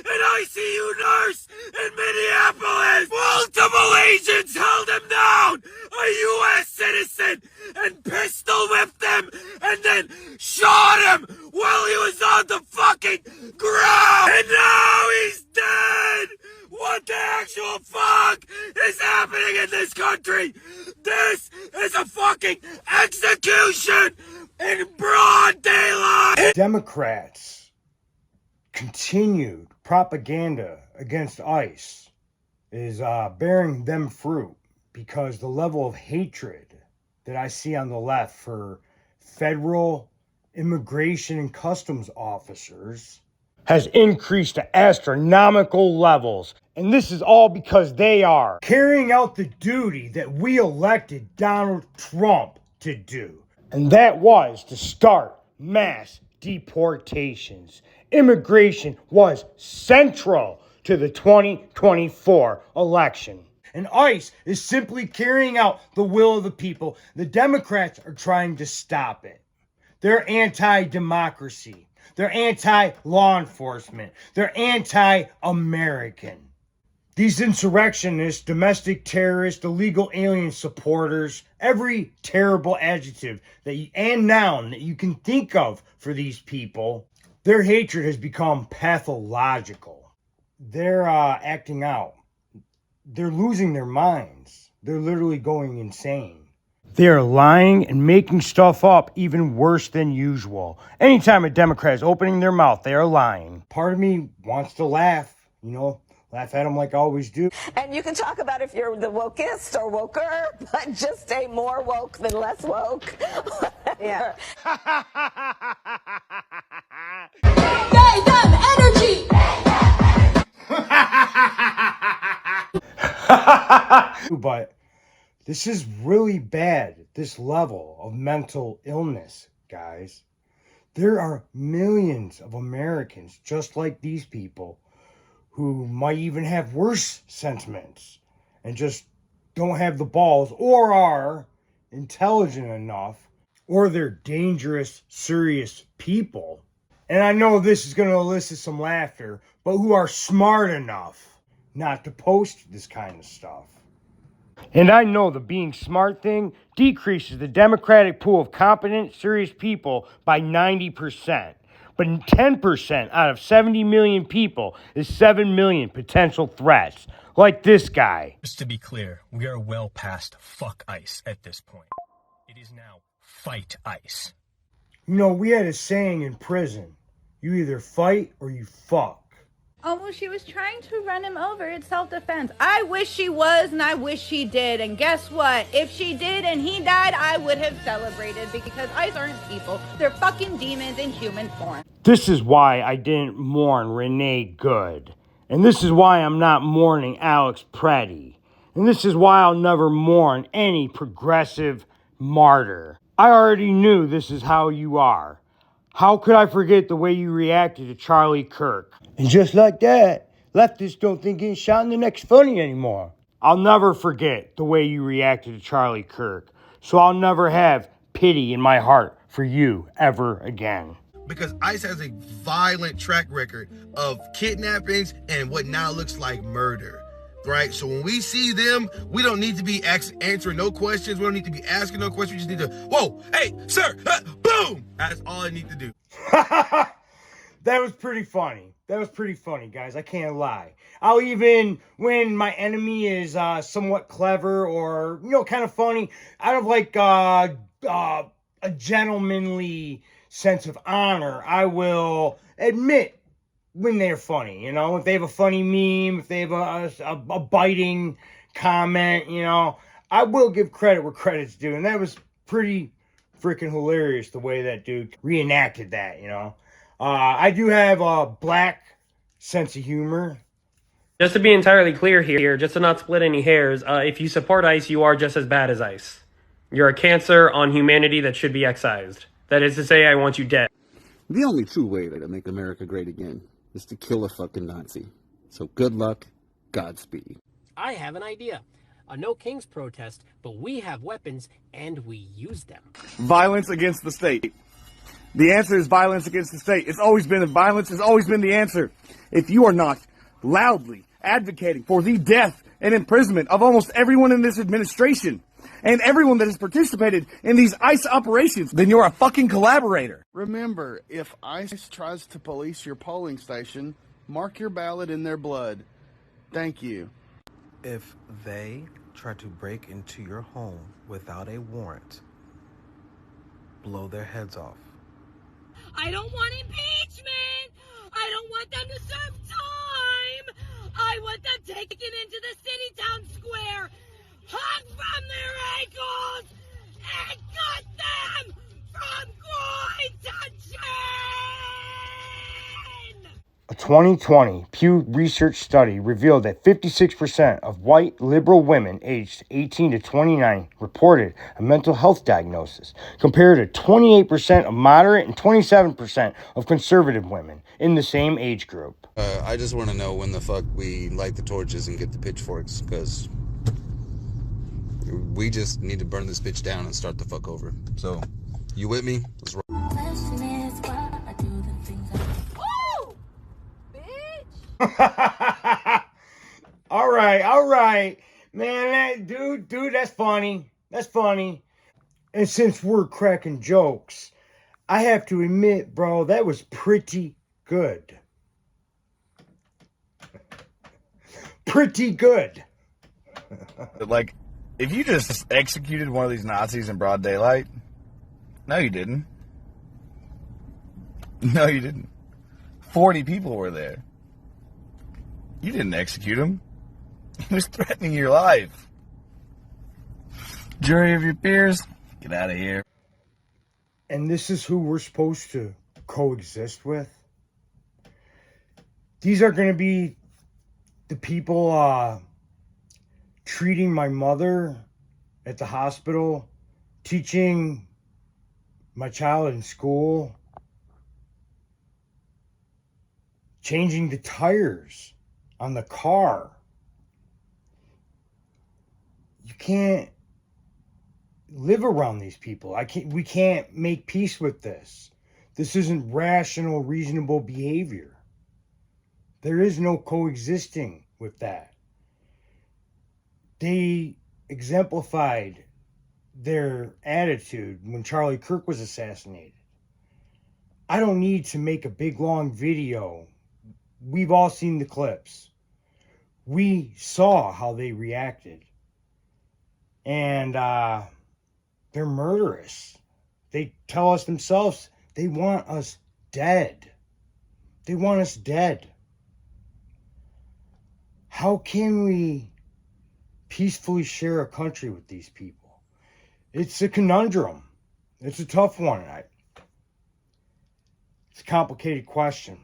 An ICU nurse in Minneapolis! Multiple agents held him down! A U.S. citizen! And pistol whipped him! And then shot him while he was on the fucking ground! And now he's dead! What the actual fuck is happening in this country? This is a fucking execution in broad daylight! Democrats' continued propaganda against ICE is bearing them fruit, because the level of hatred that I see on the left for federal immigration and customs officers has increased to astronomical levels. And this is all because they are carrying out the duty that we elected Donald Trump to do. And that was to start mass deportations. Immigration was central to the 2024 election. And ICE is simply carrying out the will of the people. The Democrats are trying to stop it. They're anti-democracy. They're anti-law enforcement. They're anti-American. These insurrectionists, domestic terrorists, illegal alien supporters, every terrible adjective and noun that you can think of for these people, their hatred has become pathological. They're acting out. They're losing their minds. They're literally going insane. They're lying and making stuff up even worse than usual. Anytime a Democrat is opening their mouth, they are lying. Part of me wants to laugh, laugh at them like I always do. And you can talk about if you're the wokest or woker, but just stay more woke than less woke. Yeah. Gay them energy! But this is really bad, this level of mental illness, guys. There are millions of Americans just like these people who might even have worse sentiments and just don't have the balls, or are intelligent enough, or they're dangerous, serious people. And I know this is going to elicit some laughter, but who are smart enough not to post this kind of stuff. And I know the being smart thing decreases the Democratic pool of competent, serious people by 90%. But 10% out of 70 million people is 7 million potential threats, like this guy. Just to be clear, we are well past fuck ICE at this point. It is now fight ICE. We had a saying in prison: you either fight or you fuck. Oh, well, she was trying to run him over. It's self-defense. I wish she was, and I wish she did. And guess what? If she did and he died, I would have celebrated, because ICE aren't people. They're fucking demons in human form. This is why I didn't mourn Renee Good. And this is why I'm not mourning Alex Preddy. And this is why I'll never mourn any progressive martyr. I already knew this is how you are. How could I forget the way you reacted to Charlie Kirk? And just like that, leftists don't think getting shot in the neck's funny anymore. I'll never forget the way you reacted to Charlie Kirk. So I'll never have pity in my heart for you ever again. Because ICE has a violent track record of kidnappings and what now looks like murder, right? So when we see them, we don't need to be answering no questions. We don't need to be asking no questions. We just need to, whoa, hey, sir, boom. That's all I need to do. That was pretty funny. That was pretty funny, guys. I can't lie. I'll even, when my enemy is somewhat clever or, kind of funny, out of like a gentlemanly sense of honor, I will admit when they're funny, if they have a funny meme, if they have a biting comment, I will give credit where credit's due. And that was pretty freaking hilarious the way that dude reenacted that, I do have a black sense of humor. Just to be entirely clear here, just to not split any hairs, if you support ICE, you are just as bad as ICE. You're a cancer on humanity that should be excised. That is to say, I want you dead. The only true way to make America great again is to kill a fucking Nazi. So good luck, Godspeed. I have an idea. A No Kings protest, but we have weapons and we use them. Violence against the state. The answer is violence against the state. It's always been violence, has always been the answer. If you are not loudly advocating for the death and imprisonment of almost everyone in this administration and everyone that has participated in these ICE operations, then you're a fucking collaborator. Remember, if ICE tries to police your polling station, mark your ballot in their blood. Thank you. If they try to break into your home without a warrant, blow their heads off. I don't want impeachment. I don't want them to serve time. I want them taken into the city town square, hung from their ankles, and cut them from groin to chin. A 2020 Pew Research study revealed that 56% of white liberal women aged 18 to 29 reported a mental health diagnosis, compared to 28% of moderate and 27% of conservative women in the same age group. I just want to know when the fuck we light the torches and get the pitchforks, because we just need to burn this bitch down and start the fuck over. So, you with me? Let's roll. All right. Man, dude, that's funny. That's funny. And since we're cracking jokes, I have to admit, bro, that was pretty good. Pretty good. Like, if you just executed one of these Nazis in broad daylight, no, you didn't. No, you didn't. 40 people were there. You didn't execute him. He was threatening your life. Jury of your peers, get out of here. And this is who we're supposed to coexist with. These are going to be the people treating my mother at the hospital, teaching my child in school, changing the tires on the car. You can't live around these people. We can't make peace with this. This isn't rational, reasonable behavior. There is no coexisting with that. They exemplified their attitude when Charlie Kirk was assassinated. I don't need to make a big long video. We've all seen the clips. We saw how they reacted. And they're murderous. They tell us themselves they want us dead. They want us dead. How can we peacefully share a country with these people? It's a conundrum. It's a tough one. It's a complicated question.